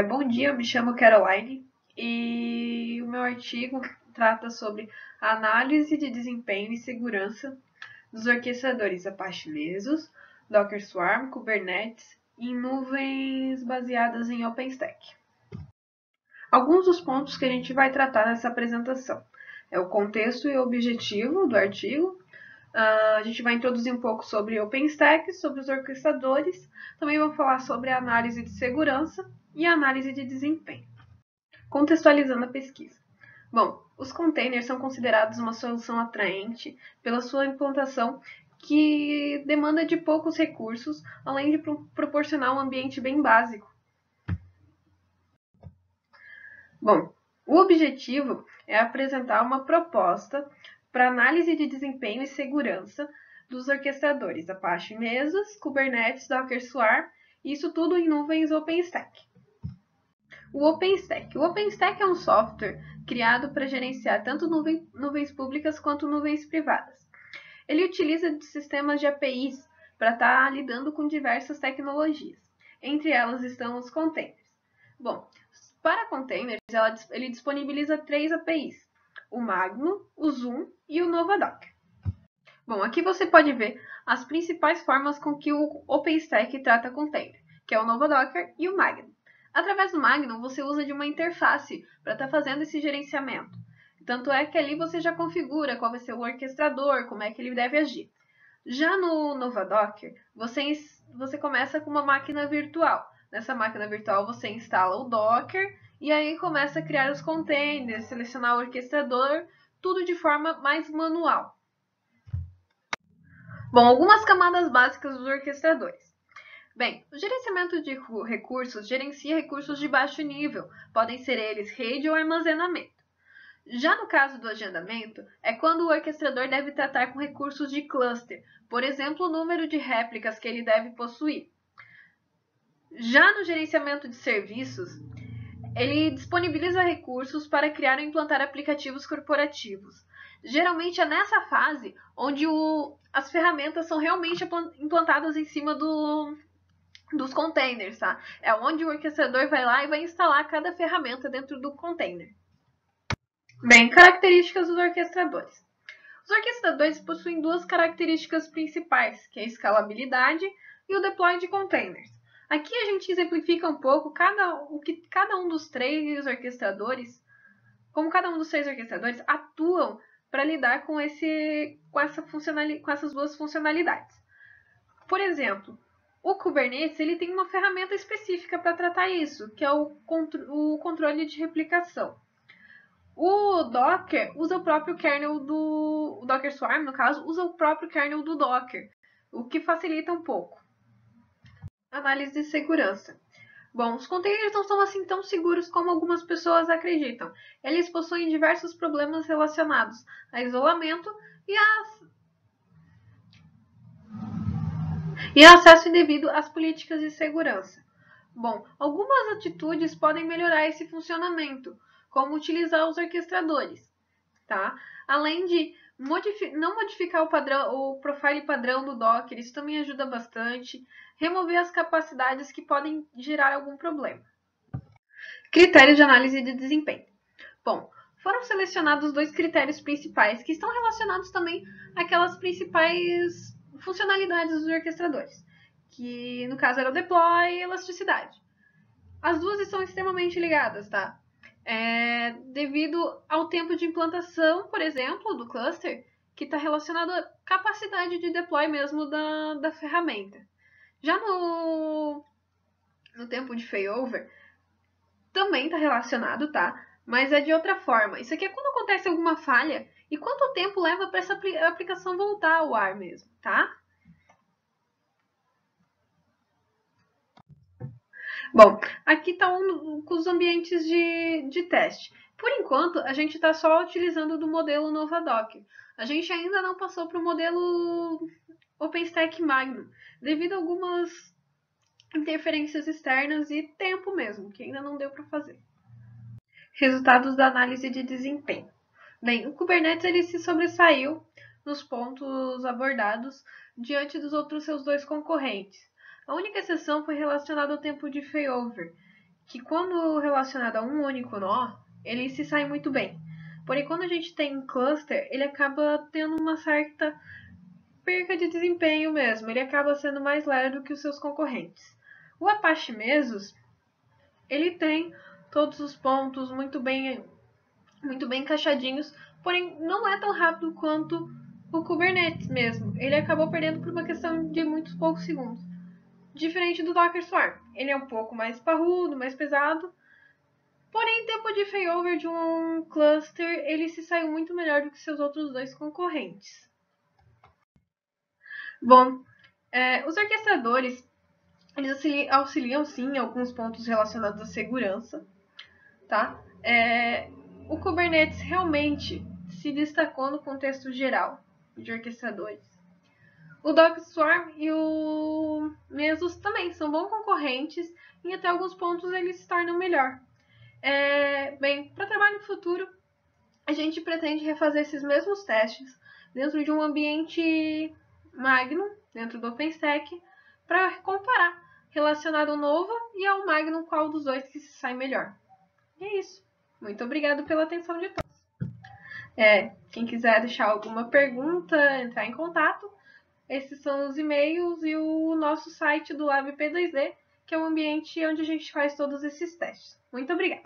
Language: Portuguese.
Bom dia, eu me chamo Caroline e o meu artigo trata sobre a análise de desempenho e segurança dos orquestradores Apache Mesos, Docker Swarm, Kubernetes em nuvens baseadas em OpenStack. Alguns dos pontos que a gente vai tratar nessa apresentação é o contexto e objetivo do artigo. A gente vai introduzir um pouco sobre OpenStack, sobre os orquestradores. Também vamos falar sobre a análise de segurança e a análise de desempenho. Contextualizando a pesquisa. Bom, os containers são considerados uma solução atraente pela sua implantação que demanda de poucos recursos, além de proporcionar um ambiente bem básico. Bom, o objetivo é apresentar uma proposta para análise de desempenho e segurança dos orquestradores Apache Mesos, Kubernetes, Docker Swarm, isso tudo em nuvens OpenStack. O OpenStack é um software criado para gerenciar tanto nuvens públicas quanto nuvens privadas. Ele utiliza sistemas de APIs para estar lidando com diversas tecnologias. Entre elas estão os containers. Bom, para containers, ele disponibiliza 3 APIs: o Magnum, o Zoom e o Novadocker. Bom, aqui você pode ver as principais formas com que o OpenStack trata container, que é o Novadocker e o Magnum. Através do Magnum, você usa de uma interface para estar fazendo esse gerenciamento. Tanto é que ali você já configura qual vai ser o orquestrador, como é que ele deve agir. Já no Novadocker, você começa com uma máquina virtual. Nessa máquina virtual você instala o Docker e aí começa a criar os containers, selecionar o orquestrador, tudo de forma mais manual. Bom, algumas camadas básicas dos orquestradores. Bem, o gerenciamento de recursos gerencia recursos de baixo nível, podem ser eles rede ou armazenamento. Já no caso do agendamento, é quando o orquestrador deve tratar com recursos de cluster, por exemplo, o número de réplicas que ele deve possuir. Já no gerenciamento de serviços, ele disponibiliza recursos para criar ou implantar aplicativos corporativos. Geralmente é nessa fase onde as ferramentas são realmente implantadas em cima dos containers, tá? É onde o orquestrador vai lá e vai instalar cada ferramenta dentro do container. Bem, características dos orquestradores. Os orquestradores possuem duas características principais, que é a escalabilidade e o deploy de containers. Aqui a gente exemplifica um pouco o que cada um dos três orquestradores, como cada um dos três orquestradores atuam para lidar com essas duas funcionalidades. Por exemplo, o Kubernetes ele tem uma ferramenta específica para tratar isso, que é o controle de replicação. O Docker usa o próprio kernel o Docker Swarm, no caso, usa o próprio kernel do Docker, o que facilita um pouco. Análise de segurança. Bom, os containers não são assim tão seguros como algumas pessoas acreditam. Eles possuem diversos problemas relacionados a isolamento e acesso indevido às políticas de segurança. Bom, algumas atitudes podem melhorar esse funcionamento, como utilizar os orquestradores, tá? Além de não modificar o profile padrão do Docker, isso também ajuda bastante. Remover as capacidades que podem gerar algum problema. Critérios de análise de desempenho. Bom, foram selecionados 2 critérios principais que estão relacionados também àquelas principais funcionalidades dos orquestradores, que no caso era o deploy e elasticidade. As duas estão extremamente ligadas, tá? Devido ao tempo de implantação, por exemplo, do cluster, que está relacionado à capacidade de deploy mesmo da ferramenta. Já no tempo de failover, também está relacionado, tá? Mas é de outra forma. Isso aqui é quando acontece alguma falha e quanto tempo leva para essa aplicação voltar ao ar mesmo, tá? Bom, aqui está com os ambientes de teste. Por enquanto, a gente está só utilizando do modelo Novadocker. A gente ainda não passou para o modelo OpenStack Magnum, devido a algumas interferências externas e tempo mesmo, que ainda não deu para fazer. Resultados da análise de desempenho. Bem, o Kubernetes ele se sobressaiu nos pontos abordados diante dos outros seus 2 concorrentes. A única exceção foi relacionada ao tempo de failover, que quando relacionado a um único nó, ele se sai muito bem. Porém, quando a gente tem um cluster, ele acaba tendo uma certa perca de desempenho mesmo. Ele acaba sendo mais leve do que os seus concorrentes. O Apache Mesos, ele tem todos os pontos muito bem encaixadinhos, porém não é tão rápido quanto o Kubernetes mesmo. Ele acabou perdendo por uma questão de muitos poucos segundos. Diferente do Docker Swarm, ele é um pouco mais parrudo, mais pesado, porém, em tempo de failover de um cluster, ele se saiu muito melhor do que seus outros dois concorrentes. Bom, os orquestradores, eles auxiliam sim em alguns pontos relacionados à segurança, tá? O Kubernetes realmente se destacou no contexto geral de orquestradores. O Docker Swarm e o Mesos também são bons concorrentes e até alguns pontos eles se tornam melhor. Bem, para trabalho no futuro, a gente pretende refazer esses mesmos testes dentro de um ambiente Magnum, dentro do OpenStack, para comparar relacionado ao Nova e ao Magnum qual dos dois que se sai melhor. E é isso. Muito obrigado pela atenção de todos. Quem quiser deixar alguma pergunta, entrar em contato, esses são os e-mails e o nosso site do LabP2D, que é o ambiente onde a gente faz todos esses testes. Muito obrigada!